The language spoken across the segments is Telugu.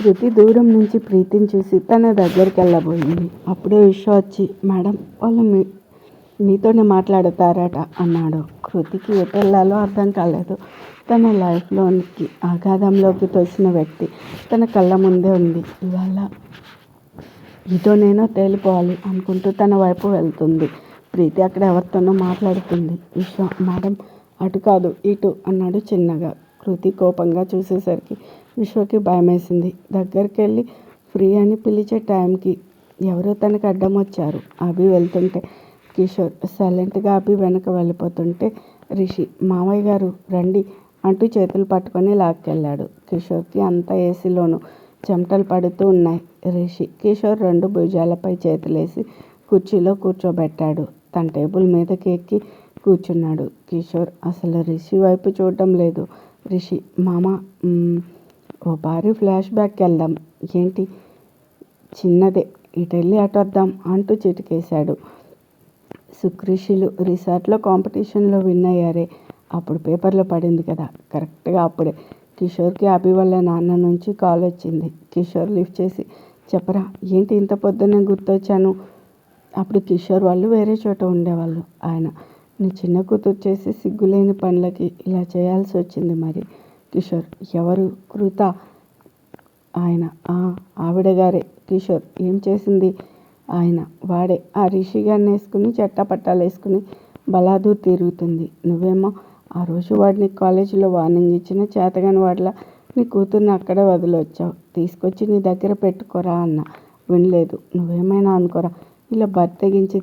కృతి దూరం నుంచి ప్రీతిని చూసి తన దగ్గరికి వెళ్ళబోయింది. అప్పుడే విశ్వ వచ్చి, మేడం వాళ్ళు మీతోనే మాట్లాడతారట అన్నాడు. కృతికి ఎటెళ్లాలో అర్థం కాలేదు. తన లైఫ్లోనికి అగాధంలోకి తోసిన వ్యక్తి తన కళ్ళ ముందే ఉంది. ఇవాళ ఇటోనేనో తేలిపోవాలి అనుకుంటూ తన వైపు వెళ్తుంది. ప్రీతి అక్కడ ఎవరితోనో మాట్లాడుతుంది. విశ్వ, మేడం అటు కాదు ఇటు అన్నాడు చిన్నగా. కృతి కోపంగా చూసేసరికి విశ్వకి భయమేసింది. దగ్గరికి వెళ్ళి ఫ్రీ అని పిలిచే టైంకి ఎవరో తనకు అడ్డం వచ్చారు. అభి వెళ్తుంటే కిషోర్ సైలెంట్గా అభి వెనక వెళ్ళిపోతుంటే రిషి, మామయ్య గారు రండి అంటూ చేతులు పట్టుకొని లాక్కెళ్ళాడు. కిషోర్కి అంతా ఏసీలోనూ చెమటలు పడుతూ ఉన్నాయి. రిషి కిషోర్ 2 భుజాలపై చేతులేసి కుర్చీలో కూర్చోబెట్టాడు. తన టేబుల్ మీదకి ఎక్కి కూర్చున్నాడు. కిషోర్ అసలు రిషి వైపు చూడటం లేదు. రిషి, మామ ఓ భారీ ఫ్లాష్ బ్యాక్కి వెళ్దాం. ఏంటి? చిన్నదే, ఇటెళ్ళి అటు వద్దాం అంటూ చిటికేశాడు. సుకృషిలు రిసార్ట్లో కాంపిటీషన్లో విన్ అయ్యారే, అప్పుడు పేపర్లో పడింది కదా. కరెక్ట్గా అప్పుడే కిషోర్కి అభి వాళ్ళ నాన్న నుంచి కాల్ వచ్చింది. కిషోర్ లిఫ్ట్ చేసి, చెప్పరా ఏంటి ఇంత పొద్దున్నే గుర్తొచ్చాను? అప్పుడు కిషోర్ వాళ్ళు వేరే చోట ఉండేవాళ్ళు. ఆయన నీ చిన్న కూతురు చేసి సిగ్గులేని పనులకి ఇలా చేయాల్సి వచ్చింది. మరి కిషోర్, ఎవరు? కృత. ఆయన ఆవిడ గారే. కిషోర్, ఏం చేసింది? ఆయన వాడే ఆ రిషి గారిని వేసుకుని చట్టపట్టాలు వేసుకుని బలాదూర్ తిరుగుతుంది. నువ్వేమో ఆ రోజు వాడిని కాలేజీలో వార్నింగ్ ఇచ్చిన చేతగాని వాడిలా నీ కూతుర్ని అక్కడే వదిలొచ్చావు. తీసుకొచ్చి నీ దగ్గర పెట్టుకోరా అన్న, వినలేదు. నువ్వేమైనా అనుకోరా, ఇలా బర్తెగించి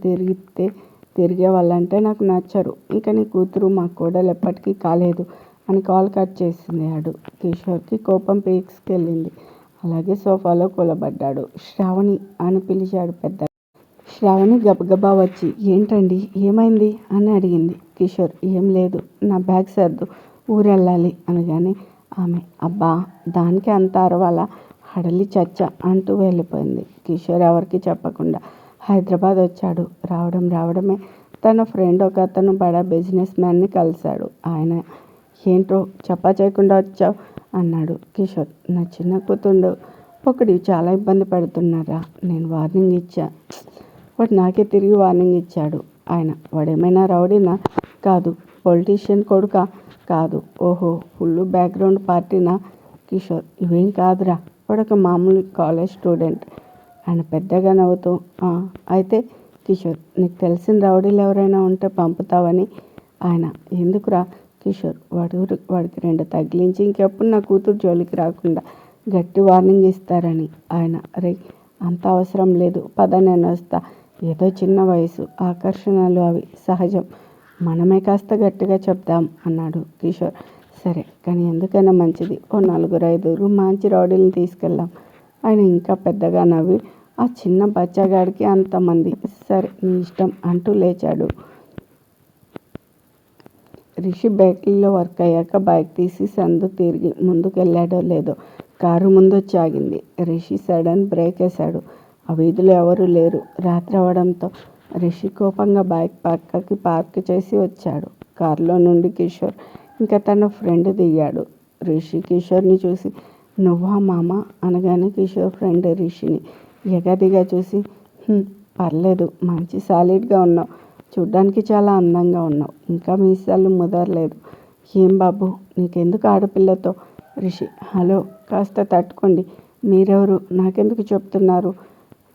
తిరిగే వాళ్ళంటే నాకు నచ్చరు. ఇంకా నీ కూతురు మా కోడలు ఎప్పటికీ కాలేదు అని కాల్ కట్ చేసింది. కిషోర్కి కోపం పీక్స్కెళ్ళింది. అలాగే సోఫాలో కూలబడ్డాడు. శ్రావణి అని పిలిచాడు పెద్ద. శ్రావణి గబగబా వచ్చి, ఏంటండి ఏమైంది అని అడిగింది. కిషోర్, ఏం లేదు, నా బ్యాగ్ సర్దు ఊరెళ్ళాలి అనగానే ఆమె, అబ్బా దానికి అంత అరవాలా, హడలి చచ్చ అంటూ వెళ్ళిపోయింది. కిషోర్ ఎవరికి చెప్పకుండా హైదరాబాద్ వచ్చాడు. రావడమే తన ఫ్రెండ్ ఒక అతను బడా బిజినెస్ మ్యాన్ని కలిశాడు. ఆయన, ఏంట్రో చెప్పా చేయకుండా వచ్చావు అన్నాడు. కిషోర్, నా చిన్న కూతుండు ఒకటి చాలా ఇబ్బంది పెడుతున్నారా, నేను వార్నింగ్ ఇచ్చా. వాడు నాకే తిరిగి వార్నింగ్ ఇచ్చాడు. ఆయన, వాడేమైనా రౌడీనా? కాదు. పొలిటీషియన్ కొడుకా? కాదు. ఓహో, ఫుల్ బ్యాక్గ్రౌండ్ పార్టీనా? కిషోర్, ఇవేం కాదురా, వాడొక మామూలు కాలేజ్ స్టూడెంట్. ఆయన పెద్దగా నవ్వుతూ, అయితే కిషోర్, నీకు తెలిసిన రౌడీలు ఎవరైనా ఉంటే పంపుతావని. ఆయన, ఎందుకురా? కిషోర్, వాడికి 2 తగిలించి ఇంకెప్పుడు నా కూతురు జోలికి రాకుండా గట్టి వార్నింగ్ ఇస్తారని. ఆయన, రే అంత అవసరం లేదు, పద నేను వస్తా. ఏదో చిన్న వయసు, ఆకర్షణలు అవి సహజం, మనమే కాస్త గట్టిగా చెప్దాం అన్నాడు. కిషోర్, సరే, కానీ ఎందుకైనా మంచిది ఓ 4-5 మంచి రౌడీలను తీసుకెళ్దాం. ఆయన ఇంకా పెద్దగా నవ్వి, ఆ చిన్న బచ్చగాడికి అంతమంది, సరే నీ ఇష్టం అంటూ లేచాడు. రిషి బేకరీలో వర్క్ అయ్యాక బైక్ తీసి సందు తిరిగి ముందుకెళ్ళాడో లేదో కారు ముందొచ్చి ఆగింది. రిషి సడన్ బ్రేక్ వేశాడు. ఆ వీధిలో ఎవరూ లేరు. రాత్రి అవడంతో రిషి కోపంగా బైక్ పక్కకి పార్క్ చేసి వచ్చాడు. కారులో నుండి కిషోర్ ఇంకా తన ఫ్రెండ్ దిగాడు. రిషి కిషోర్ని చూసి, నువ్వా మామ అనగానే కిషోర్ ఫ్రెండ్ రిషిని ఎగదిగా చూసి, పర్లేదు, మంచి సాలిడ్గా ఉన్నావు, చూడ్డానికి చాలా అందంగా ఉన్నావు, ఇంకా మీసాలు ముదరలేదు. ఏం బాబు నీకెందుకు ఆడపిల్లతో? రిషి, హలో, కాస్త తట్టుకోండి, మీరెవరు, నాకెందుకు చెప్తున్నారు?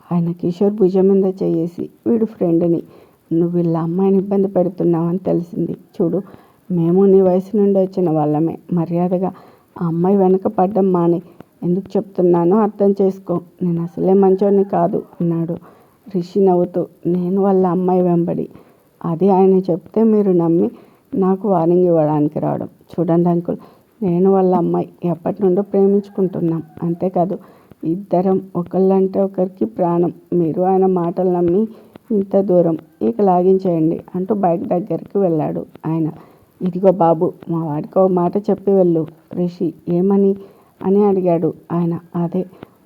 ఆయన కిషోర్ భుజం మీద చేసి, వీడు ఫ్రెండ్ని, నువ్వు వీళ్ళ అమ్మాయిని ఇబ్బంది పెడుతున్నావని తెలిసింది. చూడు, మేము నీ వయసు నుండి వచ్చిన వాళ్ళమే, మర్యాదగా ఆ అమ్మాయి వెనక పడ్డం మానే. ఎందుకు చెప్తున్నానో అర్థం చేసుకో, నేను అసలే మంచోని కాదు అన్నాడు. రిషి నవ్వుతూ, నేను వాళ్ళ అమ్మాయి వెంబడి, అది ఆయన చెప్తే మీరు నమ్మి నాకు వార్నింగ్ ఇవ్వడానికి రావడం. చూడండి అంకుల్, నేను వాళ్ళ అమ్మాయి ఎప్పటి నుండో ప్రేమించుకుంటున్నాం, అంతేకాదు ఇద్దరం ఒకళ్ళంటే ఒకరికి ప్రాణం. మీరు ఆయన మాటలు నమ్మి ఇంత దూరం, ఇక లాగించేయండి అంటూ బైక్ దగ్గరికి వెళ్ళాడు. ఆయన, ఇదిగో బాబు, మా వాడికి ఓ మాట చెప్పి వెళ్ళు. రిషి, ఏమని అని అడిగాడు. ఆయన, అదే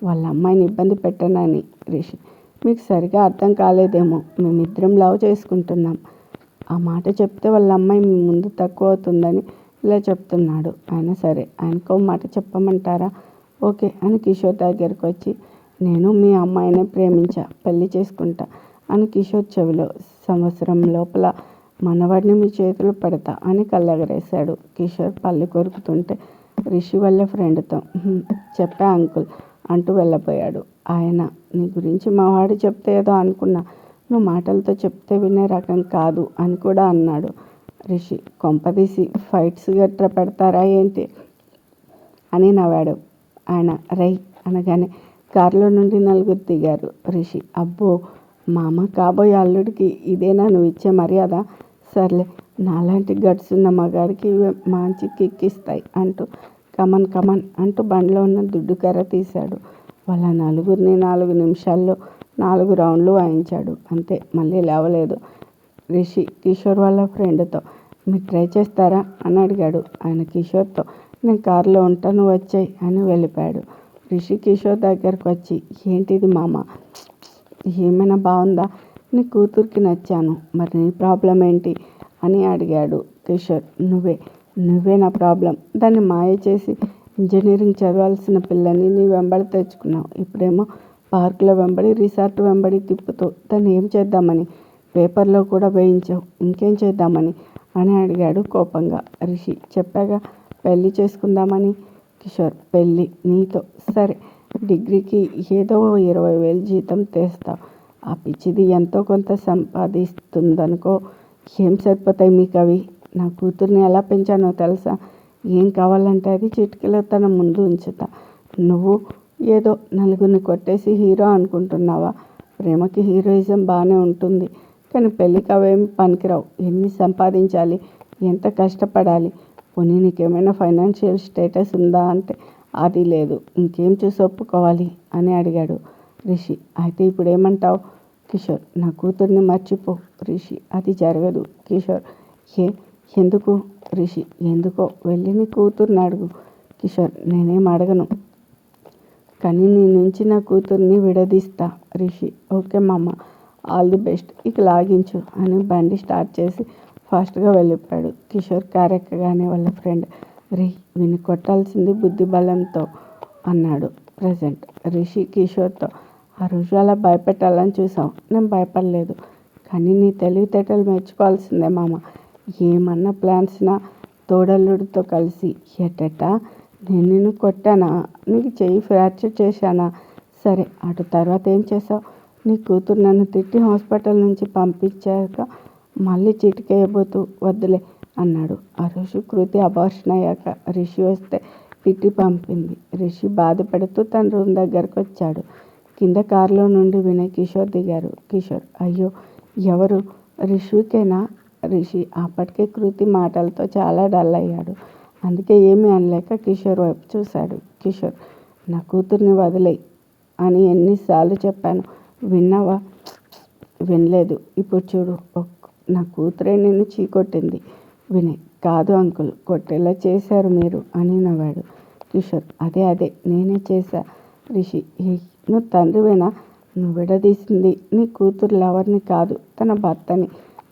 వాళ్ళ అమ్మాయిని ఇబ్బంది పెట్టనని. రిషి, మీకు సరిగా అర్థం కాలేదేమో, మేమిద్దరం లవ్ చేసుకుంటున్నాం. ఆ మాట చెప్తే వాళ్ళ అమ్మాయి మీ ముందు తక్కువ అవుతుందని ఇలా చెప్తున్నాడు. ఆయన, సరే, ఆయనకో మాట చెప్పమంటారా? ఓకే అని కిషోర్ దగ్గరికి వచ్చి, నేను మీ అమ్మాయిని ప్రేమించా, పెళ్లి చేసుకుంటా అని కిషోర్ చెవిలో, సంవత్సరం లోపల మనవాడిని మీ చేతులు పెడతా అని కళ్ళెగరేశాడు. కిషోర్ పళ్ళు కొరుకుతుంటే రిషి వాళ్ళ ఫ్రెండ్తో చెప్పా అంకుల్ అంటూ వెళ్ళిపోయాడు. ఆయన, నీ గురించి మా వాడు చెప్తే ఏదో అనుకున్నా, నువ్వు మాటలతో చెప్తే వినే రకం కాదు అని కూడా అన్నాడు. రిషి, కొంపదీసి ఫైట్స్ గట్రా పెడతారా ఏంటి అని నవ్వాడు. ఆయన రై అనగానే కారులో నుండి నలుగురు దిగారు. రిషి, అబ్బో మామ కాబోయే అల్లుడికి ఇదేనా నువ్వు ఇచ్చే మర్యాద? సర్లే, నాలాంటి గట్స్ ఉన్న మగాడికి మంచి కిక్కిస్తాయి అంటూ కమన్ కమన్ అంటూ బండిలో ఉన్న దుడ్డు కర్ర తీశాడు. వాళ్ళ నలుగురిని 4 నిమిషాల్లో 4 రౌండ్లు వాయించాడు. అంతే, మళ్ళీ లేవలేదు. రిషి కిషోర్ వాళ్ళ ఫ్రెండ్తో, మీరు ట్రై చేస్తారా అని అడిగాడు. ఆయన కిషోర్తో, నేను కారులో ఉంటాను వచ్చాయి అని వెళ్ళిపోయాడు. రిషి కిషోర్ దగ్గరకు వచ్చి, ఏంటిది మామ, ఏమైనా బాగుందా? నీ కూతురికి నచ్చాను, మరి నీ ప్రాబ్లం ఏంటి అని అడిగాడు. కిషోర్, నువ్వే నా ప్రాబ్లం. దాన్ని మాయ చేసి ఇంజనీరింగ్ చదవాల్సిన పిల్లని నీ వెంబడి తెచ్చుకున్నావు. ఇప్పుడేమో పార్కుల వెంబడి రిసార్ట్ వెంబడి తిప్పుతూ దాన్ని ఏం చేద్దామని, పేపర్లో కూడా వేయించావు, ఇంకేం చేద్దామని అని అడిగాడు కోపంగా. రిషి, చెప్పాగా పెళ్ళి చేసుకుందామని. కిషోర్, పెళ్ళి నీతో? సరే, డిగ్రీకి ఏదో 20,000 జీతం తెస్తావు. ఆ పిచ్చిది ఎంతో కొంత సంపాదిస్తుందనుకో. ఏం సరిపోతాయి మీకు అవి? నా కూతుర్ని ఎలా పెంచానో తెలుసా? ఏం కావాలంటే అది చిటికలో తన ముందు ఉంచుతా. నువ్వు ఏదో నలుగురిని కొట్టేసి హీరో అనుకుంటున్నావా? ప్రేమకి హీరోయిజం బాగానే ఉంటుంది, కానీ పెళ్ళికి అవేమి పనికిరావు. ఎన్ని సంపాదించాలి, ఎంత కష్టపడాలి? పోనీ నీకేమైనా ఫైనాన్షియల్ స్టేటస్ ఉందా అంటే అది లేదు. ఇంకేం చూసి ఒప్పుకోవాలి అని అడిగాడు. రిషి, అయితే ఇప్పుడు ఏమంటావు? కిషోర్, నా కూతుర్ని మర్చిపో. రిషి, అది జరగదు. కిషోర్, ఎందుకు? రిషి, ఎందుకో వెళ్ళి నీ కూతుర్ని అడుగు. కిషోర్, నేనేం అడగను, కానీ నీ నుంచి నా కూతుర్ని విడదీస్తా. రిషి, ఓకే మామ, ఆల్ ది బెస్ట్, ఇక లాగించు అని బండి స్టార్ట్ చేసి ఫాస్ట్గా వెళ్ళిపోయాడు. కిషోర్ కారు ఎక్కగానే వాళ్ళ ఫ్రెండ్, విని కొట్టాల్సింది బుద్ధి బలంతో అన్నాడు ప్రజెంట్. రిషి కిషోర్తో, ఆ రోజు అలా భయపెట్టాలని చూసాం, నేను భయపడలేదు, కానీ నీ తెలివితేటలు మెచ్చుకోవాల్సిందే మామ. ఏమన్నా ప్లాన్స్నా తోడల్లుడితో కలిసి? ఎట్టా నేను నిన్ను కొట్టానా? నీకు చెయ్యి ఫ్రాక్చర్ చేశానా? సరే, అటు తర్వాత ఏం చేసావు? నీ కూతురు నన్ను తిట్టి హాస్పిటల్ నుంచి పంపించాక మళ్ళీ చిటికేయబోతూ వద్దులే అన్నాడు. ఆ రోజు కృతి అబార్షన్ అయ్యాక రిషి వస్తే తిట్టి పంపింది. రిషి బాధపడుతూ తన రూమ్ దగ్గరకు వచ్చాడు. కింద కారులో నుండి వినయ్ కిషోర్ దిగారు. కిషోర్, అయ్యో ఎవరు? రిషికేనా? రిషి అప్పటికే కృతి మాటలతో చాలా డల్ అయ్యాడు. అందుకే ఏమీ అనలేక కిషోర్ వైపు చూశాడు. కిషోర్, నా కూతుర్ని వదిలేయి అని ఎన్నిసార్లు చెప్పాను, విన్నావా? వినలేదు. ఇప్పుడు చూడు, నా కూతురే నిన్ను చీకొట్టింది. వినయ్, కాదు అంకుల్, కొట్టేలా చేశారు మీరు అని నవ్వాడు. కిషోర్, అదే నేనే చేశా. రిషి, నువ్వు తండ్రివేనా? నువ్వు విడదీసింది నీ కూతురు లవర్ని కాదు, తన భర్తని.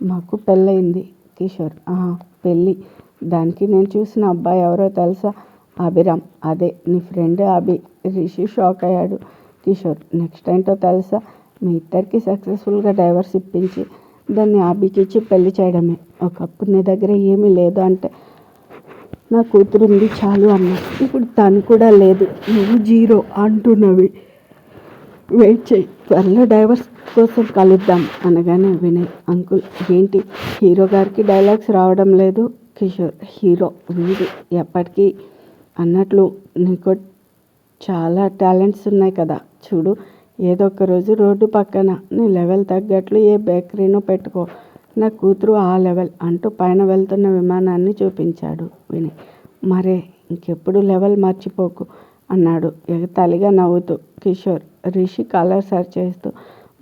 మాకు పెళ్ళయింది. కిషోర్, పెళ్ళి? దానికి నేను చూసిన అబ్బాయి ఎవరో తెలుసా? అభిరామ్, అదే నీ ఫ్రెండ్ అభి. రిషి షాక్ అయ్యాడు. కిషోర్, నెక్స్ట్ ఏంటో తెలుసా? మీ ఇద్దరికి సక్సెస్ఫుల్గా డైవర్స్ ఇప్పించి దాన్ని అభికిచ్చి పెళ్లి చేయడమే. ఒకప్పుడు నీ దగ్గర ఏమీ లేదు అంటే నా కూతురుంది చాలు అన్నా, ఇప్పుడు తను కూడా లేదు, నువ్వు జీరో అంటున్నవి. వెయిట్ చేయి, త్వరలో డైవర్స్ కోసం కలుద్దాం అనగానే వినయ్, అంకుల్ ఏంటి హీరో గారికి డైలాగ్స్ రావడం లేదు? కిషోర్, హీరో వీడు ఎప్పటికీ అన్నట్లు నీకు చాలా టాలెంట్స్ ఉన్నాయి కదా, చూడు ఏదో ఒక రోజు రోడ్డు పక్కన నీ లెవెల్ తగ్గట్లు ఏ బేకరీనో పెట్టుకో. నా కూతురు ఆ లెవెల్ అంటూ పైన వెళ్తున్న విమానాన్ని చూపించాడు వినయ్. మరే ఇంకెప్పుడు లెవెల్ మర్చిపోకు అన్నాడు ఎగతాళిగా నవ్వుతూ. కిషోర్ రిషి కాలర్ సర్చ్ చేస్తూ,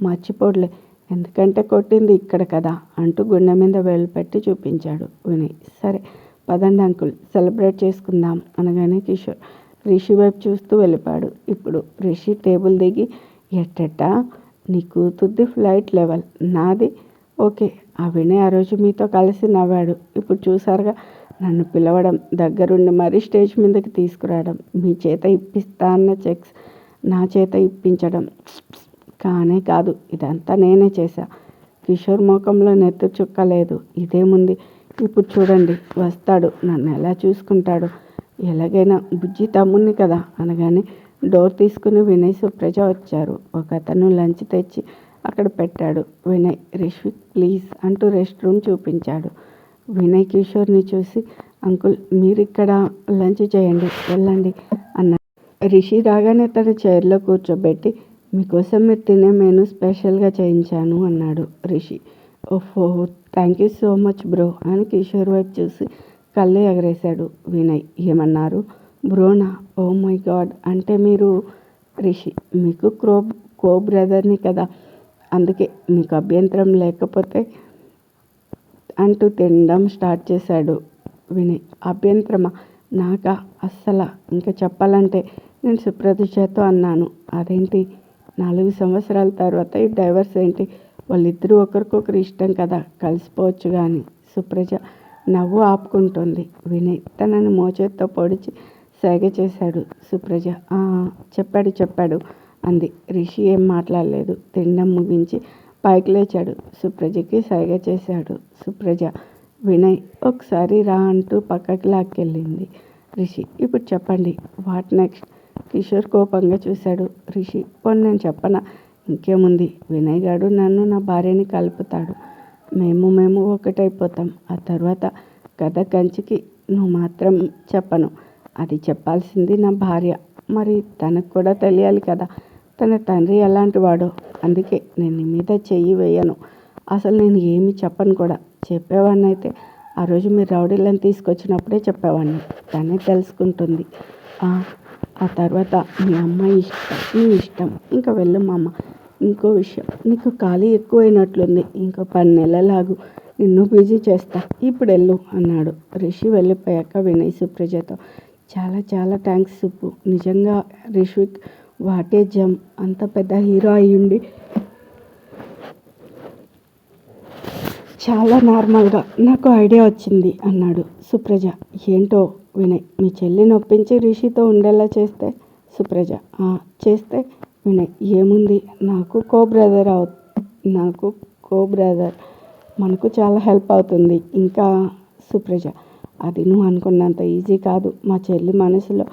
మర్చిపోడ్లే, ఎందుకంటే కొట్టింది ఇక్కడ కదా అంటూ గుండె మీద వేలు పెట్టి చూపించాడు వినయ్. సరే పదండి అంకుల్, సెలబ్రేట్ చేసుకుందాం అనగానే కిషోర్ రిషి వైపు చూస్తూ వెళ్ళిపోయాడు. ఇప్పుడు రిషి టేబుల్ దిగి, ఎట్టెట్టా నీ కూతుర్ది ఫ్లైట్ లెవెల్, నాది ఓకే. ఆ వినయ్ ఆ రోజు మీతో కలిసి నవ్వాడు, ఇప్పుడు చూసారుగా నన్ను పిలవడం, దగ్గరుండి మరీ స్టేజ్ మీదకి తీసుకురావడం, మీ చేత ఇప్పిస్తా అన్న చెక్స్ నా చేత ఇప్పించడం కానే కాదు, ఇదంతా నేనే చేశా. కిషోర్ ముఖంలో నెత్తురు చుక్క లేదు. ఇదేముంది, ఇప్పుడు చూడండి వస్తాడు, నన్ను ఎలా చూసుకుంటాడు. ఎలాగైనా బుజ్జి తమ్ముణ్ణి కదా అనగానే డోర్ తీసుకుని వినయ్, సుప్రజ వచ్చారు. ఒక అతను లంచ్ తెచ్చి అక్కడ పెట్టాడు. వినయ్, రిషిక్ ప్లీజ్ అంటూ రెస్ట్ రూమ్ చూపించాడు. వినయ్ కిషోర్ని చూసి, అంకుల్ మీరిక్కడ లంచ్ చేయండి, వెళ్ళండి అన్నాడు. రిషి రాగానే తన చైర్లో కూర్చోబెట్టి, మీకోసం మీరు తినే మెనూ స్పెషల్గా చేయించాను అన్నాడు రిషి. ఓహో thank you so much bro అని కిషోర్ వైపు చూసి కళ్ళు ఎగరేశాడు. వినయ్, ఏమన్నారు? బ్రోనా? ఓ మై గాడ్, అంటే మీరు? రిషి, మీకు కో బ్రదర్ని కదా, అందుకే మీకు అభ్యంతరం లేకపోతే అంటూ తినడం స్టార్ట్ చేశాడు. వినయ్, అభ్యంతరమా? నాకా? అస్సలా. ఇంకా చెప్పాలంటే నేను సుప్రతిష్ఠతో అన్నాను. అదేంటి 4 సంవత్సరాల తర్వాత ఈ డైవర్స్ ఏంటి? వాళ్ళిద్దరూ ఒకరికొకరు ఇష్టం కదా, కలిసిపోవచ్చు కానీ. సుప్రజ నవ్వు ఆపుకుంటోంది. వినయ్ తనని మోచేత్తో పొడిచి సైగ చేశాడు. సుప్రజ చెప్పాడు అంది. రిషి ఏం మాట్లాడలేదు. తినడం ముగించి పైకి లేచాడు. సుప్రజకి సైగ చేశాడు. సుప్రజ, వినయ్ ఒకసారి రా అంటూ పక్కకి లాక్కెళ్ళింది. రిషి, ఇప్పుడు చెప్పండి, వాట్ నెక్స్ట్? కిషోర్ కోపంగా చూశాడు. రిషి, పోనీ నేను చెప్పనా? ఇంకేముంది, వినయ్ గాడు నన్ను నా భార్యని కలుపుతాడు, మేము ఒకటైపోతాం. ఆ తర్వాత కథ కంచికి. నువ్వు మాత్రం చెప్పను, అది చెప్పాల్సింది నా భార్య. మరి తనకు కూడా తెలియాలి కదా తన తండ్రి ఎలాంటి వాడో. అందుకే నేను నీ మీద చెయ్యి వేయను. అసలు నేను ఏమీ చెప్పను కూడా. చెప్పేవాడిని అయితే ఆ రోజు మీరు రౌడీలను తీసుకొచ్చినప్పుడే చెప్పేవాడిని. తనే తెలుసుకుంటుంది. ఆ తర్వాత మీ అమ్మాయి ఇష్టం, నీ ఇష్టం. ఇంకా వెళ్ళు మామ. ఇంకో విషయం, నీకు ఖాళీ ఎక్కువైనట్లుంది. ఇంకో 10 నెలలాగు, నిన్ను బిజీ చేస్తా. ఇప్పుడు వెళ్ళు అన్నాడు. రిషి వెళ్ళిపోయాక వినయ్ సుప్రజతో, చాలా చాలా థ్యాంక్స్ సుప్పు. నిజంగా రిషిక్ వాటే జమ్, అంత పెద్ద హీరో అయ్యుండి చాలా నార్మల్గా నాకు ఐడియా వచ్చింది అన్నాడు. సుప్రజ, ఏంటో? వినయ్, మీ చెల్లిని ఒప్పించి రిషితో ఉండేలా చేస్తే? సుప్రజ, చేస్తే? వినయ్, ఏముంది, నాకు కో బ్రదర్, మనకు చాలా హెల్ప్ అవుతుంది. ఇంకా సుప్రజ, అది నువ్వు అనుకున్నంత ఈజీ కాదు. మా చెల్లి మనసులో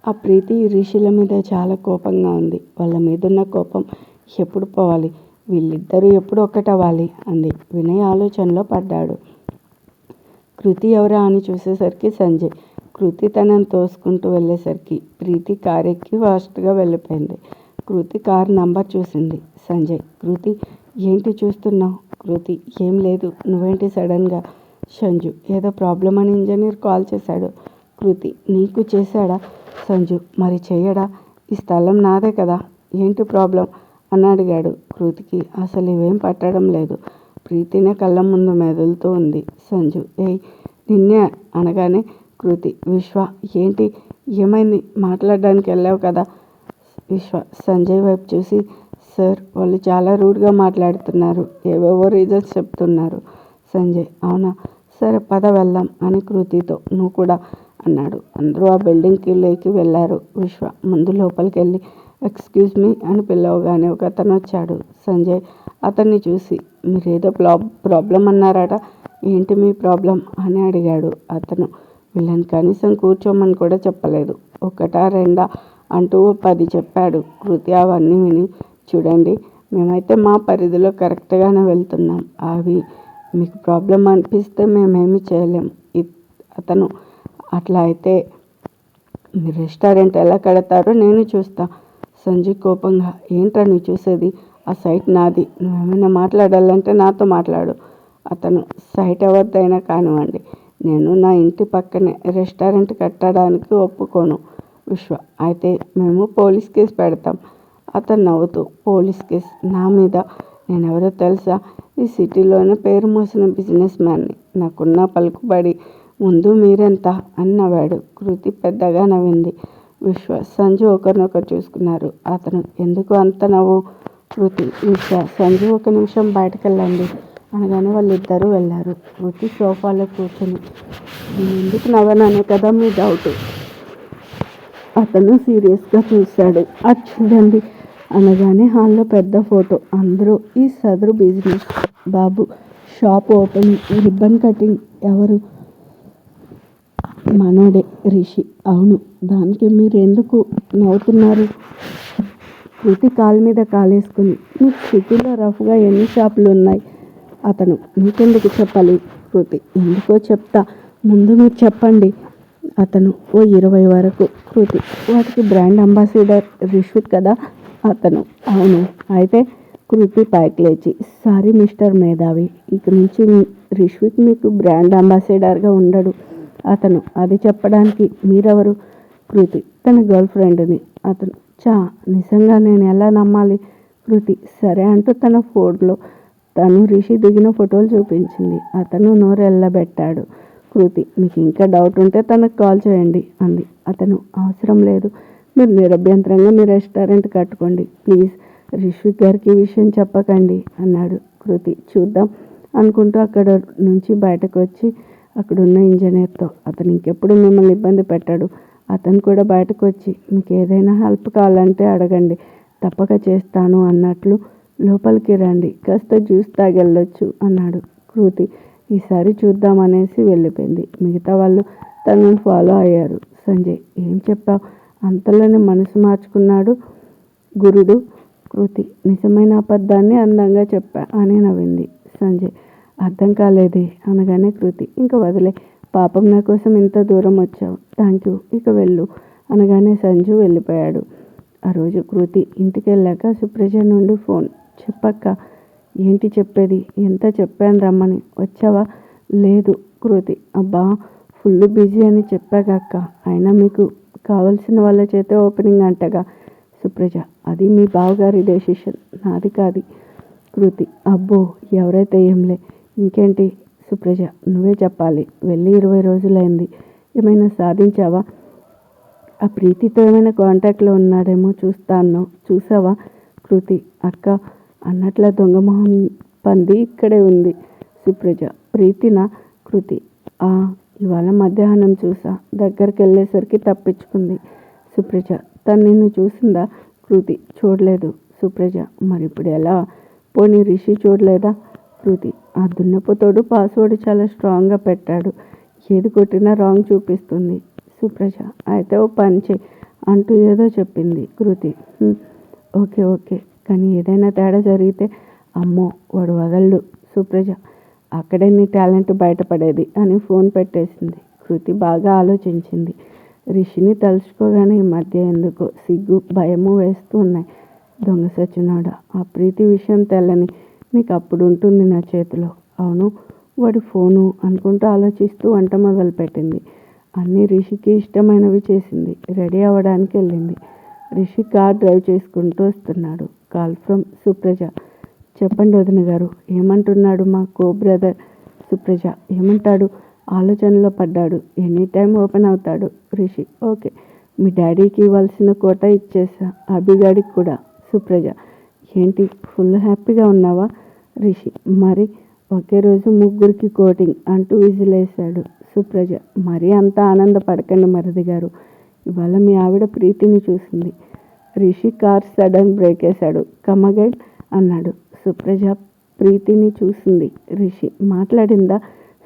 ఆ ప్రీతి రిషిల మీద చాలా కోపంగా ఉంది. వాళ్ళ మీదున్న కోపం ఎప్పుడు పోవాలి? వీళ్ళిద్దరూ ఎప్పుడు ఒక్కటవ్వాలి అంది. వినయ్ ఆలోచనలో పడ్డాడు. కృతి ఎవరా అని చూసేసరికి సంజయ్. కృతి తనని తోసుకుంటూ వెళ్ళేసరికి ప్రీతి కారు ఎక్కి ఫాస్ట్గా వెళ్ళిపోయింది. కృతి కారు నంబర్ చూసింది. సంజయ్, కృతి ఏంటి చూస్తున్నావు? కృతి, ఏం లేదు. నువ్వేంటి సడన్గా? సంజు, ఏదో ప్రాబ్లం అని ఇంజనీర్ కాల్ చేశాడు. కృతి, నీకు చేశాడా? సంజు, మరి చెయ్యడా? ఈ స్థలం నాదే కదా, ఏంటి ప్రాబ్లం అని అడిగాడు. కృతికి అసలు ఇవేం పట్టడం లేదు. ప్రీతినే కళ్ళ ముందు మెదులుతూ ఉంది. సంజు, నిన్నే అనగానే కృతి, విశ్వ ఏంటి, ఏమైంది? మాట్లాడడానికి వెళ్ళావు కదా. విశ్వ సంజయ్ వైపు చూసి, సార్ వాళ్ళు చాలా రూడ్గా మాట్లాడుతున్నారు, ఏవేవో రీజన్స్ చెప్తున్నారు. సంజయ్, అవునా, సరే పద వెళ్దాం అని కృతితో, నువ్వు కూడా అన్నాడు. అందరూ ఆ బిల్డింగ్కి లేకి వెళ్ళారు. విశ్వ ముందు లోపలికి వెళ్ళి ఎక్స్క్యూజ్ మీ అని పిలవగానే ఒక అతను వచ్చాడు. సంజయ్ అతన్ని చూసి, మీరేదో ప్రాబ్లం అన్నారట, ఏంటి మీ ప్రాబ్లం అని అడిగాడు. అతను, వీళ్ళని కనీసం కూర్చోమని కూడా చెప్పలేదు, ఒకటా రెండా అంటూ 10 చెప్పాడు. కృతి అవన్నీ విని, చూడండి మేమైతే మా పరిధిలో కరెక్ట్గానే వెళ్తున్నాం, అవి మీకు ప్రాబ్లం అనిపిస్తే మేమేమి చేయలేం. అతను, అట్లా అయితే మీ రెస్టారెంట్ ఎలా కడతారో నేను చూస్తా. సంజయ్ కోపంగా, ఏంట్రా నువ్వు చూసేది? ఆ సైట్ నాది, నువ్వేమైనా మాట్లాడాలంటే నాతో మాట్లాడు. అతను, సైట్ ఎవరిదైనా కానివ్వండి, నేను నా ఇంటి పక్కనే రెస్టారెంట్ కట్టడానికి ఒప్పుకోను. విశ్వ, అయితే మేము పోలీస్ కేసు పెడతాం. అతను నవ్వుతూ, పోలీస్ కేసు నా మీద? నేనెవరో తెలుసా? ఈ సిటీలోనే పేరు మోసిన బిజినెస్ మ్యాన్ని. నాకున్న పలుకుబడి ముందు మీరెంత అని నవ్వాడు. కృతి పెద్దగా నవ్వింది. విశ్వ సంజు ఒకరినొకరు చూసుకున్నారు. అతను, ఎందుకు అంత నవ్వు? కృతి, విశ్వ, సంజు 1 నిమిషం బయటకు వెళ్ళండి అనగానే వాళ్ళిద్దరూ వెళ్ళారు. కృతి సోఫాలో కూర్చొని ఎందుకు నవ్వననే కదా మీ డౌట్. అతను సీరియస్గా చూశాడు. అది చూడండి అనగానే హాల్లో పెద్ద ఫోటో. అందరూ ఈ సదరు బిజినెస్ బాబు షాప్ ఓపెనింగ్, రిబ్బన్ కటింగ్. ఎవరు? మనోడే, రిషి. అవును, దానికి మీరెందుకు నవ్వుతున్నారు? కృతి కాలు మీద కాలేసుకుని మీకు సిటీలో రఫ్గా ఎన్ని షాపులు ఉన్నాయి? అతను మీకెందుకు చెప్పాలి? కృతి ఎందుకో చెప్తా, ముందు మీరు చెప్పండి. అతను ఓ 20 వరకు. కృతి వాటికి బ్రాండ్ అంబాసిడర్ రిషిత్ కదా? అతను అవును. అయితే కృతి పైకి లేచి సారీ మిస్టర్ మేధావి, ఇక నుంచి రిషిత్ మీకు బ్రాండ్ అంబాసిడర్గా ఉండడు. అతను అది చెప్పడానికి మీరెవరు? కృతి తన గర్ల్ ఫ్రెండ్ని. అతను చా నిజంగా నేను ఎలా నమ్మాలి? కృతి సరే అంటూ తన ఫోన్లో తను రిషి దిగిన ఫోటోలు చూపించింది. అతను నోరెళ్ళబెట్టాడు. కృతి మీకు ఇంకా డౌట్ ఉంటే తనకు కాల్ చేయండి అంది. అతను అవసరం లేదు, మీరు నిరభ్యంతరంగా మీ రెస్టారెంట్ కట్టుకోండి ప్లీజ్, రిషిక్ గారికి ఈ విషయం చెప్పకండి అన్నాడు. కృతి చూద్దాం అనుకుంటూ అక్కడ నుంచి బయటకు వచ్చి అక్కడున్న ఇంజనీర్తో అతను ఇంకెప్పుడు మిమ్మల్ని ఇబ్బంది పెట్టాడు. అతను కూడా బయటకు వచ్చి మీకు ఏదైనా హెల్ప్ కావాలంటే అడగండి, తప్పక చేస్తాను అన్నట్లు లోపలికి రండి, కాస్త జ్యూస్ తాగెళ్ళొచ్చు అన్నాడు. కృతి ఈసారి చూద్దామనేసి వెళ్ళిపోయింది. మిగతా వాళ్ళు తనను ఫాలో అయ్యారు. సంజయ్ ఏం చెప్పావు? అంతలోనే మనసు మార్చుకున్నాడు గురుడు. కృతి నిజమైన అబద్ధాన్ని అందంగా చెప్పా అని నవ్వింది. సంజయ్ అర్థం కాలేదే అనగానే కృతి ఇంకా వదిలే, పాపం నా కోసం ఇంత దూరం వచ్చావు, థ్యాంక్ యూ, ఇక వెళ్ళు అనగానే సంజు వెళ్ళిపోయాడు. ఆ రోజు కృతి ఇంటికి వెళ్ళాక సుప్రజ నుండి ఫోన్. చెప్పక్క. ఏంటి చెప్పేది? ఎంత చెప్పాను రమ్మని, వచ్చావా? లేదు. కృతి అబ్బా ఫుల్ బిజీ అని చెప్పాక, అయినా మీకు కావలసిన వాళ్ళ చేతే ఓపెనింగ్ అంటగా. సుప్రజ అది మీ బావగారి డెసిషన్, నాది కాదు. కృతి అబ్బో ఎవరైతే ఏంలే, ఇంకేంటి? సుప్రజ నువ్వే చెప్పాలి, వెళ్ళి 20 రోజులైంది, ఏమైనా సాధించావా? ఆ ప్రీతితో ఏమైనా కాంటాక్ట్లో ఉన్నాడేమో చూస్తాను, చూసావా? కృతి అక్క అన్నట్ల దొంగమొహం పంది ఇక్కడే ఉంది. సుప్రజ ప్రీతినా? కృతి ఇవాళ మధ్యాహ్నం చూసా, దగ్గరికి వెళ్ళేసరికి తప్పించుకుంది. సుప్రజ తను నిన్ను చూసిందా? కృతి చూడలేదు. సుప్రజ మరి ఇప్పుడు ఎలా? పోనీ రిషి చూడలేదా? కృతి ఆ దున్నపోతోడు పాస్వర్డ్ చాలా స్ట్రాంగ్గా పెట్టాడు, ఏది కొట్టినా రాంగ్ చూపిస్తుంది. సుప్రజ అయితే ఓ పని చేయి అంటూ ఏదో చెప్పింది. కృతి ఓకే ఓకే, కానీ ఏదైనా తేడా జరిగితే అమ్మో వాడు వదలడు. సుప్రజ అక్కడే నీ టాలెంట్ బయటపడేది అని ఫోన్ పెట్టేసింది. కృతి బాగా ఆలోచించింది. రిషిని తలుచుకోగానే ఈ మధ్య ఎందుకో సిగ్గు భయము వేస్తూ ఉన్నాయి. దొంగ సచ్చినాడా, ఆ ప్రీతి విషయం తెల్లని నీకు అప్పుడు ఉంటుంది నా చేతిలో. అవును వాడి ఫోను అనుకుంటూ ఆలోచిస్తూ వంట మొదలుపెట్టింది. అన్నీ రిషికి ఇష్టమైనవి చేసింది. రెడీ అవ్వడానికి వెళ్ళింది. రిషి కార్ డ్రైవ్ చేసుకుంటూ వస్తున్నాడు. Call from Supraja. చెప్పండి వదిన గారు, ఏమంటున్నాడు మా కో బ్రదర్? సుప్రజ ఏమంటాడు? ఆలోచనలో పడ్డాడు, ఎనీ టైం ఓపెన్ అవుతాడు. రిషి ఓకే, మీ డాడీకి ఇవ్వాల్సిన కోట ఇచ్చేసా, అభిగాడికి కూడా. సుప్రజ ఏంటి ఫుల్ హ్యాపీగా ఉన్నావా? రిషి మరి ఒకే రోజు ముగ్గురికి కోటింగ్ అంటూ విజిలేశాడు. సుప్రజ మరీ అంత ఆనందపడకండి మరిది గారు, ఇవాళ మీ ఆవిడ ప్రీతిని చూసింది. రిషి కార్ సడన్ బ్రేక్ వేశాడు. కమగైడ్ అన్నాడు. సుప్రజ ప్రీతిని చూసింది. రిషి మాట్లాడిందా?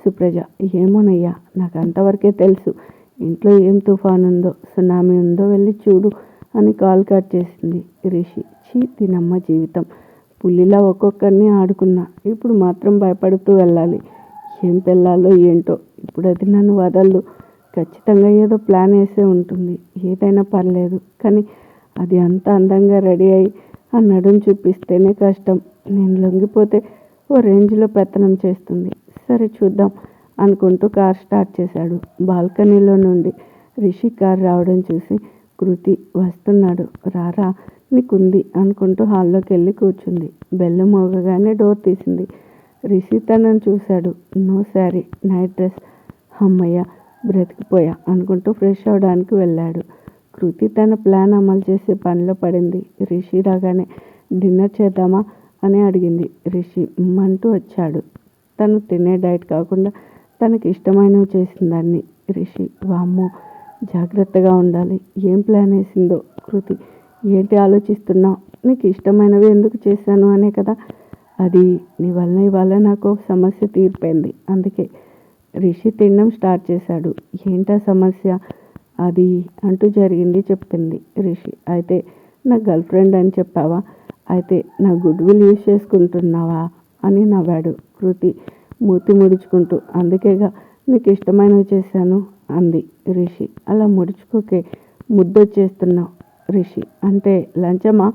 సుప్రజ ఏమోనయ్యా, నాకు అంతవరకే తెలుసు. ఇంట్లో ఏం తుఫాన్ ఉందో సునామీ ఉందో వెళ్ళి చూడు అని కాల్ కట్ చేసింది. రిషి తినమ్మ జీవితం, పులిలా ఒక్కొక్కరిని ఆడుకున్నా, ఇప్పుడు మాత్రం భయపడుతూ వెళ్ళాలి. ఏం పెళ్ళాలో ఏంటో, ఇప్పుడు అది నన్ను వదలదు. ఖచ్చితంగా ఏదో ప్లాన్ వేసే ఉంటుంది. ఏదైనా పర్లేదు, కానీ అది అంత అందంగా రెడీ అయ్యి ఆ నడుం చూపిస్తేనే కష్టం. నేను లొంగిపోతే ఓ రేంజ్లో పెత్తనం చేస్తుంది. సరే చూద్దాం అనుకుంటూ కార్ స్టార్ట్ చేశాడు. బాల్కనీలో నుండి రిషి కార్ రావడం చూసి కృతి వస్తున్నాడు, రారా నీకుంది అనుకుంటూ హాల్లోకి వెళ్ళి కూర్చుంది. బెల్లు మోగగానే డోర్ తీసింది. రిషి తనను చూశాడు. No sari, night dress. అమ్మయ్య బ్రతికిపోయా అనుకుంటూ ఫ్రెష్ అవడానికి వెళ్ళాడు. కృతి తన ప్లాన్ అమలు చేసే పనిలో పడింది. రిషి రాగానే డిన్నర్ చేద్దామా అని అడిగింది. రిషి అంటూ వచ్చాడు. తను తినే డైట్ కాకుండా తనకి ఇష్టమైనవి చేసిందాన్ని. రిషి వామ్మో, జాగ్రత్తగా ఉండాలి. ఏం ప్లాన్ వేసిందో. కృతి ఏంటి ఆలోచిస్తున్నావు? నీకు ఇష్టమైనవి ఎందుకు చేశాను అనే కదా. అది నీ వల్ల ఇవాళ నాకు సమస్య తీరిపోయింది, అందుకే. రిషి తినడం స్టార్ట్ చేశాడు. ఏంటా సమస్య? అది అంటూ జరిగింది చెప్పింది రిషి. అయితే నా గర్ల్ ఫ్రెండ్ అని చెప్పావా? అయితే నా గుడ్ విల్ యూజ్ చేసుకుంటున్నావా అని నవ్వాడు. కృతి మూతి ముడుచుకుంటూ అందుకేగా నీకు ఇష్టమైనవి చేశాను అంది. రిషి అలా ముడుచుకోకే, ముద్దొచ్చేస్తున్నావు. రిషి అంటే లంచమా?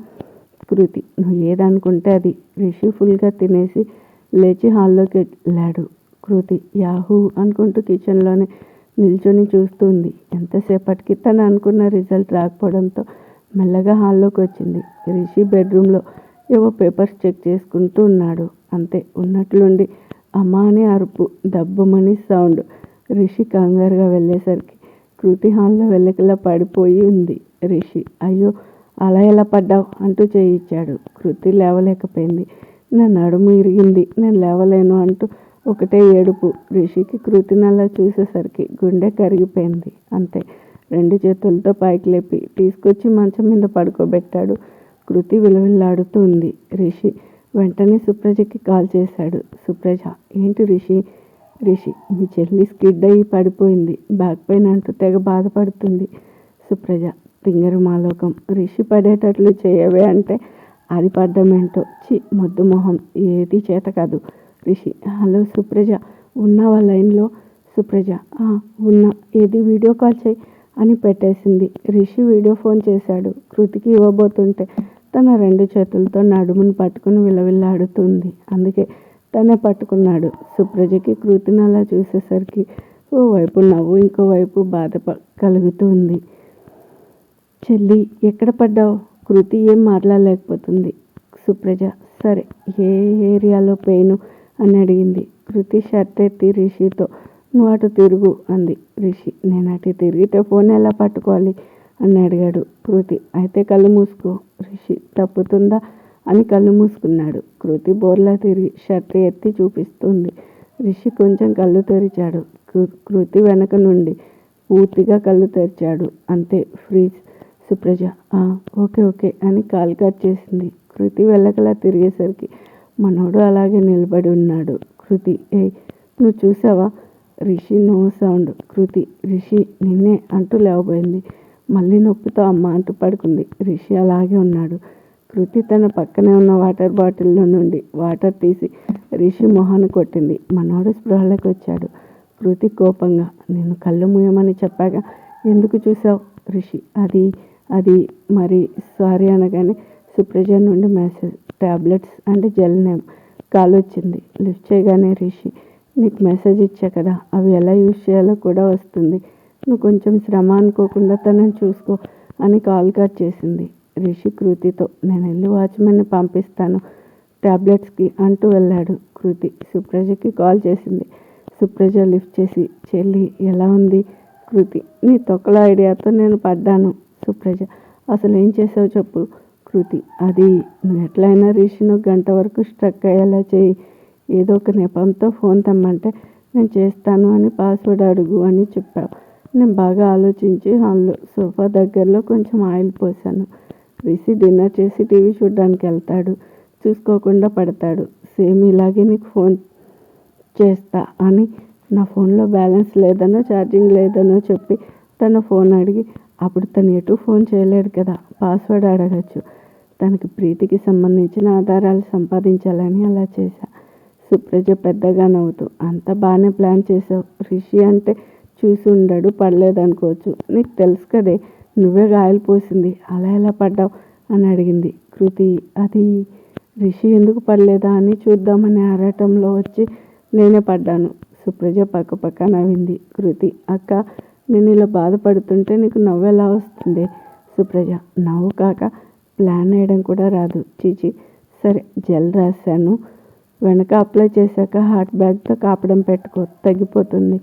కృతి నువ్వు ఏదనుకుంటే అది. రిషి ఫుల్గా తినేసి లేచి హాల్లోకి వెళ్ళాడు. కృతి యాహూ అనుకుంటూ కిచెన్లోనే నిల్చొని చూస్తుంది. ఎంతసేపటికి తను అనుకున్న రిజల్ట్ రాకపోవడంతో మెల్లగా హాల్లోకి వచ్చింది. రిషి బెడ్రూమ్లో ఏవో పేపర్స్ చెక్ చేసుకుంటూ ఉన్నాడు. అంతే, ఉన్నట్లుండి అమ్మా అని అరుపు, దబ్బమని సౌండ్. రిషి కంగారుగా వెళ్ళేసరికి కృతి హాల్లో వెల్లకిలా పడిపోయి ఉంది. రిషి అయ్యో అలా ఎలా పడ్డావు అంటూ చేయించాడు. కృతి లేవలేకపోయింది. నా నడుము ఇరిగింది, నేను లేవలేను అంటూ ఒకటే ఏడుపు. రిషికి కృతిని అలా చూసేసరికి గుండె కరిగిపోయింది. అంతే, 2 చేతులతో పైకి లేపి తీసుకొచ్చి మంచం మీద పడుకోబెట్టాడు. కృతి విలవిల్లాడుతూ ఉంది. రిషి వెంటనే సుప్రజకి కాల్ చేశాడు. సుప్రజ ఏంటి రిషి? రిషి మీ చెల్లి స్కిడ్ అయ్యి పడిపోయింది, బ్యాక్ పెయిన్ అంటూ తెగ బాధపడుతుంది. సుప్రజ తింగరు మాలోకం, రిషి పడేటట్లు చేయవే అంటే అది పడ్డమేంటో. మొద్దు మొహం, ఏది చేత కాదు. రిషి హలో సుప్రజ, ఉన్నావా లైన్లో? సుప్రజ ఉన్నా, ఏది వీడియో కాల్ చేయి అని పెట్టేసింది. రిషి వీడియో ఫోన్ చేశాడు. కృతికి ఇవ్వబోతుంటే తన 2 చేతులతో నడుమును పట్టుకుని విలవిల్లాడుతుంది. అందుకే తనే పట్టుకున్నాడు. సుప్రజకి కృతిని అలా చూసేసరికి ఓవైపు నవ్వు, ఇంకోవైపు బాధ కలుగుతుంది. చెల్లి ఎక్కడ పడ్డావు? కృతి ఏం మాట్లాడలేకపోతుంది. సుప్రజ సరే, ఏ ఏరియాలో పెయిన్ అని అడిగింది. కృతి షర్ట్ ఎత్తి రిషితో నువ్వు అటు తిరుగు అంది. రిషి నేను అటు తిరిగితే ఫోన్ ఎలా పట్టుకోవాలి అని అడిగాడు. కృతి అయితే కళ్ళు మూసుకో. రిషి తప్పుతుందా అని కళ్ళు మూసుకున్నాడు. కృతి బోర్లా తిరిగి షర్ట్ ఎత్తి చూపిస్తుంది. రిషి కొంచెం కళ్ళు తెరిచాడు. కృతి వెనక నుండి పూర్తిగా కళ్ళు తెరిచాడు. అంతే, ఫ్రీజ్. సుప్రజ ఓకే ఓకే అని కాల్ కట్ చేసింది. కృతి వెళ్ళకలా తిరిగేసరికి మనోడు అలాగే నిలబడి ఉన్నాడు. కృతి నువ్వు చూసావా? Rishi no sound. కృతి రిషి నిన్నే అంటూ లేవబోయింది. మళ్ళీ నొప్పితో అమ్మ అంటూ పడుకుంది. రిషి అలాగే ఉన్నాడు. కృతి తన పక్కనే ఉన్న వాటర్ బాటిల్లో నుండి వాటర్ తీసి రిషి మొహాన్ని కొట్టింది. మనోడు స్పృహలోకి వచ్చాడు. కృతి కోపంగా నేను కళ్ళు మూయమని చెప్పాగా ఎందుకు చూసావు? రిషి అది మరి సారీ అనగానే సుప్రజ నుండి message, tablets and gel name. Call వచ్చింది. లిఫ్ట్ చేయగానే రిషి నీకు మెసేజ్ ఇచ్చా కదా, అవి ఎలా యూజ్ చేయాలో కూడా వస్తుంది, నువ్వు కొంచెం శ్రమ అనుకోకుండా తనని చూసుకో అని కాల్ కట్ చేసింది. రిషి కృతితో నేను వెళ్ళి వాచ్మెన్ని పంపిస్తాను టాబ్లెట్స్కి అంటూ వెళ్ళాడు. కృతి సుప్రజకి కాల్ చేసింది. సుప్రజ లిఫ్ట్ చేసి చెల్లి ఎలా ఉంది? కృతి నీ తొక్కల ఐడియాతో నేను పడ్డాను. సుప్రజ అసలు ఏం చేసావు చెప్పు. కృతి అది నువ్వు ఎట్లయినా రిషిను 1 గంట వరకు స్ట్రక్ అయ్యేలా చేయి. ఏదో ఒక నెపంతో ఫోన్ తెమ్మంటే నేను చేస్తాను అని పాస్వర్డ్ అడుగు అని చెప్పావు. నేను బాగా ఆలోచించి హాల్లో సోఫా దగ్గరలో కొంచెం ఆయిల్ పోసాను. రిషి డిన్నర్ చేసి టీవీ చూడడానికి వెళ్తాడు. చూసుకోకుండా పడతాడు. సేమ్ ఇలాగే నీకు ఫోన్ చేస్తా అని నా ఫోన్లో బ్యాలెన్స్ లేదనో ఛార్జింగ్ లేదనో చెప్పి తన ఫోన్ అడిగి, అప్పుడు తను ఎటు ఫోన్ చేయలేడు కదా, పాస్వర్డ్ అడగచ్చు. తనకి ప్రీతికి సంబంధించిన ఆధారాలు సంపాదించాలని అలా చేశా. సుప్రజ పెద్దగా నవ్వుతూ అంతా బాగానే ప్లాన్ చేసావు. రిషి అంటే చూసి ఉండడు, పడలేదనుకోవచ్చు. నీకు తెలుసు కదే, నువ్వే గాయాలు పోసింది, అలా ఎలా పడ్డావు అని అడిగింది. కృతి అది రిషి ఎందుకు పడలేదా అని చూద్దామని ఆరాటంలో వచ్చి నేనే పడ్డాను. సుప్రజ పక్క నవ్వింది. కృతి అక్క నేను ఇలా బాధపడుతుంటే నీకు నవ్వు ఎలా వస్తుంది? సుప్రజ నవ్వు కాక ప్లాన్ వేయడం కూడా రాదు. చీచి సరే, జెల్ రాశాను, వెనక అప్లై చేశాక హాట్ బ్యాగ్తో కాపడం పెట్టుకో, తగ్గిపోతుంది.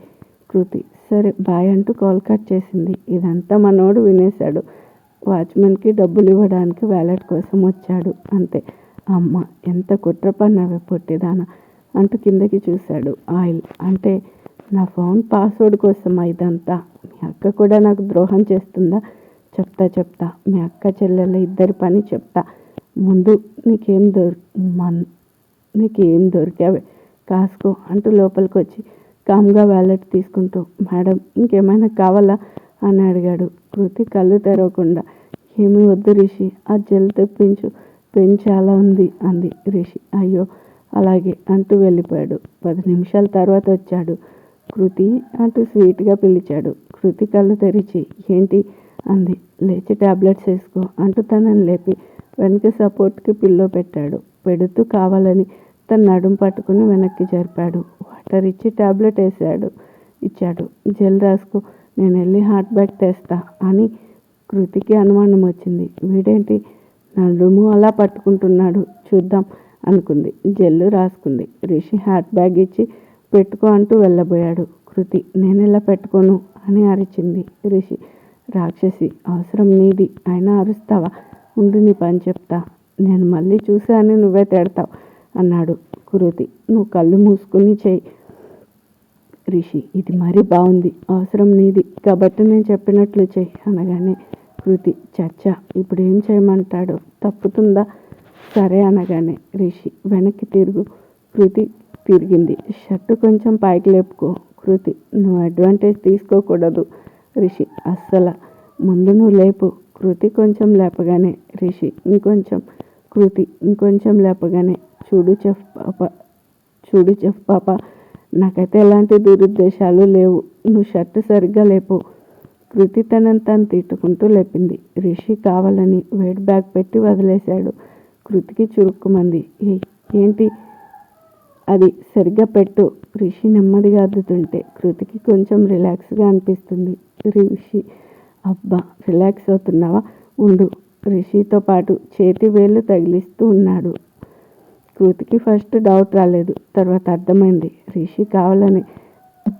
కృతి సరే బాయ్ అంటూ కాల్ కట్ చేసింది. ఇదంతా మనోడు వినేశాడు. వాచ్మెన్కి డబ్బులు ఇవ్వడానికి వ్యాలెట్ కోసం వచ్చాడు. అంతే. అమ్మ ఎంత కుట్ర పన్నావే పొట్టిదాన, అంటూ కిందకి చూశాడు. ఆయిల్ అంటే నా ఫోన్ పాస్వర్డ్ కోసమా ఇదంతా? మీ అక్క కూడా నాకు ద్రోహం చేస్తుందా? చెప్తా మీ అక్క చెల్లెళ్ళ ఇద్దరి పని చెప్తా. ముందు నీకేం దొరికావే కాసుకో అంటూ లోపలికి వచ్చి కామ్గా వ్యాలెట్ తీసుకుంటూ, మేడం ఇంకేమైనా కావాలా అని అడిగాడు. కృతి కళ్ళు తెరవకుండా, ఏమీ వద్దు రిషి, ఆ జెల్ తెప్పించు, పెన్ చాలా ఉంది అంది. రిషి అయ్యో అలాగే అంటూ వెళ్ళిపోయాడు. 10 నిమిషాల తర్వాత వచ్చాడు. కృతి అంటూ స్వీట్గా పిలిచాడు. కృతి కళ్ళు తెరిచి ఏంటి అంది. లేచి టాబ్లెట్స్ వేసుకో అంటూ తనని లేపి వెనక సపోర్ట్కి పిల్లో పెట్టాడు. పెడుతూ కావాలని తన నడుము పట్టుకుని వెనక్కి జరిపాడు. వాటర్ ఇచ్చి టాబ్లెట్ ఇచ్చాడు. జెల్ రాసుకో, నేను వెళ్ళి హాట్ బ్యాగ్ తెస్తా అని కృతికి అనుమానం వచ్చింది. వీడేంటి నడుము అలా పట్టుకుంటున్నాడు, చూద్దాం అనుకుంది. జెల్లు రాసుకుంది. రిషి హాట్ బ్యాగ్ ఇచ్చి పెట్టుకో అంటూ వెళ్ళబోయాడు. కృతి నేనెలా పెట్టుకోను అని అరిచింది. రిషి రాక్షసి, అవసరం నీది అయినా అరుస్తావా? ఉండి నీ పని చెప్తా. నేను మళ్ళీ చూశాను నువ్వే తిడతావు అన్నాడు. కృతి నువ్వు కళ్ళు మూసుకుని చెయ్యి. రిషి ఇది మరీ బాగుంది, అవసరం నీది కాబట్టి నేను చెప్పినట్లు చెయ్యి అనగానే కృతి చచ్చా ఇప్పుడు ఏం చేయమంటాడు? తప్పుతుందా? సరే అనగానే రిషి వెనక్కి తిరుగు. కృతి తిరిగింది. షర్టు కొంచెం పైకి లేపుకో. కృతి నువ్వు అడ్వాంటేజ్ తీసుకోకూడదు. రిషి అస్సలు ముందు నువ్వు లేపు. కృతి కొంచెం లేపగానే రిషి ఇంకొంచెం. కృతి ఇంకొంచెం లేపగానే చూడు చెఫ్ పాప, నాకైతే ఎలాంటి దురుద్దేశాలు లేవు. నువ్వు షర్టు సరిగ్గా లేపు. కృతి తనని తను తిట్టుకుంటూ లేపింది. రిషి కావాలని వెయిట్ బ్యాగ్ పెట్టి వదిలేశాడు. కృతికి చురుక్కుమంది. ఏంటి అది సరిగ్గా పెట్టు. రిషి నెమ్మదిగా అద్దుతుంటే కృతికి కొంచెం రిలాక్స్గా అనిపిస్తుంది. రిషి అబ్బా రిలాక్స్ అవుతున్నావా? ఉండు. రిషితో పాటు చేతి వేళ్ళు తగిలిస్తూ ఉన్నాడు. కృతికి ఫస్ట్ డౌట్ రాలేదు, తర్వాత అర్థమైంది. రిషి కావాలని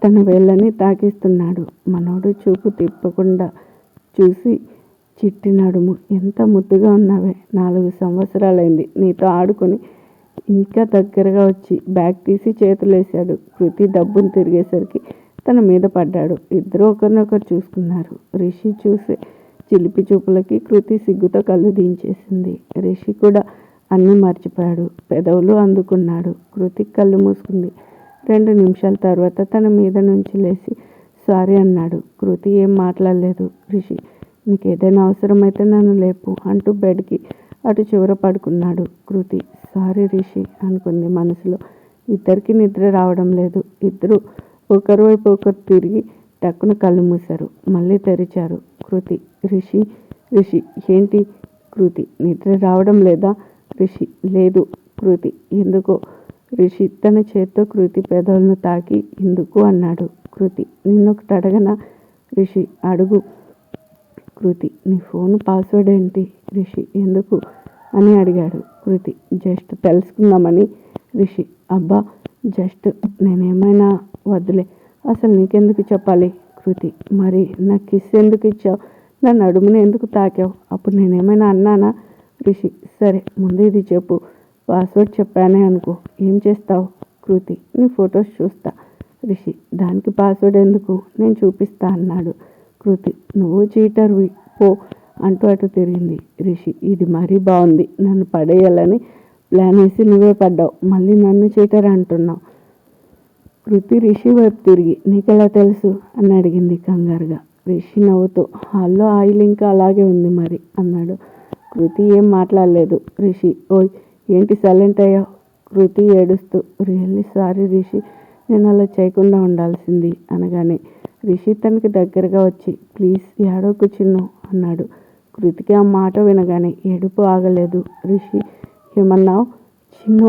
తన వేళ్ళని తాకిస్తున్నాడు. మనోడు చూపు తిప్పకుండా చూసి చిట్టి నడుము, ఎంత ముద్దుగా ఉన్నావే, 4 సంవత్సరాలైంది నీతో ఆడుకొని. ఇంకా దగ్గరగా వచ్చి బ్యాగ్ తీసి చేతులేశాడు. కృతి డబ్బును తిరిగేసరికి తన మీద పడ్డాడు. ఇద్దరు ఒకరినొకరు చూసుకున్నారు. రిషి చూసే చిలిపి చూపులకి కృతి సిగ్గుతో కళ్ళు దించేసింది. రిషి కూడా అన్నీ మర్చిపోయాడు. పెదవులు అందుకున్నాడు. కృతి కళ్ళు మూసుకుంది. 2 నిమిషాల తర్వాత తన మీద నుంచి లేచి సారీ అన్నాడు. కృతి ఏం మాట్లాడలేదు. రిషి నీకు ఏదైనా అవసరమైతే నన్ను లేపు అంటూ బెడ్కి అటు చివర పడుకున్నాడు. కృతి సారీ రిషి అనుకుంది మనసులో. ఇద్దరికి నిద్ర రావడం లేదు. ఇద్దరు ఒకరి వైపు ఒకరు తిరిగి టక్కున కళ్ళు మూశారు. మళ్ళీ తెరిచారు. కృతి రిషి ఏంటి? కృతి నిద్ర రావడం లేదా? రిషి లేదు. కృతి ఎందుకో? రిషి తన చేత్తో కృతి పెదవులను తాకి ఎందుకు అన్నాడు. కృతి నిన్నొకటి అడగనా? రిషి అడుగు. కృతి నీ ఫోన్ పాస్వర్డ్ ఏంటి? రిషి ఎందుకు అని అడిగాడు. కృతి జస్ట్ తెలుసుకుందామని. రిషి అబ్బా జస్ట్, నేనేమైనా వద్దులే, అసలు నీకెందుకు చెప్పాలి? కృతి మరి నా కిస్ ఎందుకు ఇచ్చావు? నా నడుముని ఎందుకు తాకావు? అప్పుడు నేనేమైనా అన్నానా? రిషి సరే ముందు ఇది చెప్పు. పాస్వర్డ్ చెప్పానే అనుకో, ఏం చేస్తావు? కృతి నీ ఫొటోస్ చూస్తా. రిషి దానికి పాస్వర్డ్ ఎందుకు? నేను చూపిస్తా అన్నాడు. కృతి నువ్వు చీటర్వి పో అంటూ అటు తిరిగింది. రిషి ఇది మరీ బాగుంది, నన్ను పడేయాలని ప్లాన్ వేసి నువ్వే పడ్డావు, మళ్ళీ నన్ను చీటర్ అంటున్నావు. కృతి రిషి వైపు తిరిగి నీకెలా తెలుసు అని అడిగింది కంగారుగా. రిషి నవ్వుతూ హాల్లో ఆయిల్ ఇంకా అలాగే ఉంది మరి అన్నాడు. కృతి ఏం మాట్లాడలేదు. రిషి ఓయ్ ఏంటి సైలెంట్ అయ్యావు? కృతి ఏడుస్తూ రియల్లీ సారీ రిషి, నేను అలా చేయకుండా ఉండాల్సింది అనగానే రిషి తనకి దగ్గరగా వచ్చి ప్లీజ్ ఏడోకు చిన్ను అన్నాడు. కృతికి ఆ మాట వినగానే ఏడుపు ఆగలేదు. రిషి ఏమన్నావు? చిన్ను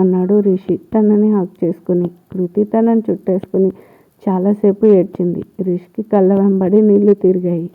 అన్నాడు రిషి తనని హక్ చేసుకుని. కృతి తనని చుట్టేసుకుని చాలాసేపు ఏడ్చింది. రిషికి కళ్ళ వెంబడి నీళ్లు తిరిగాయి.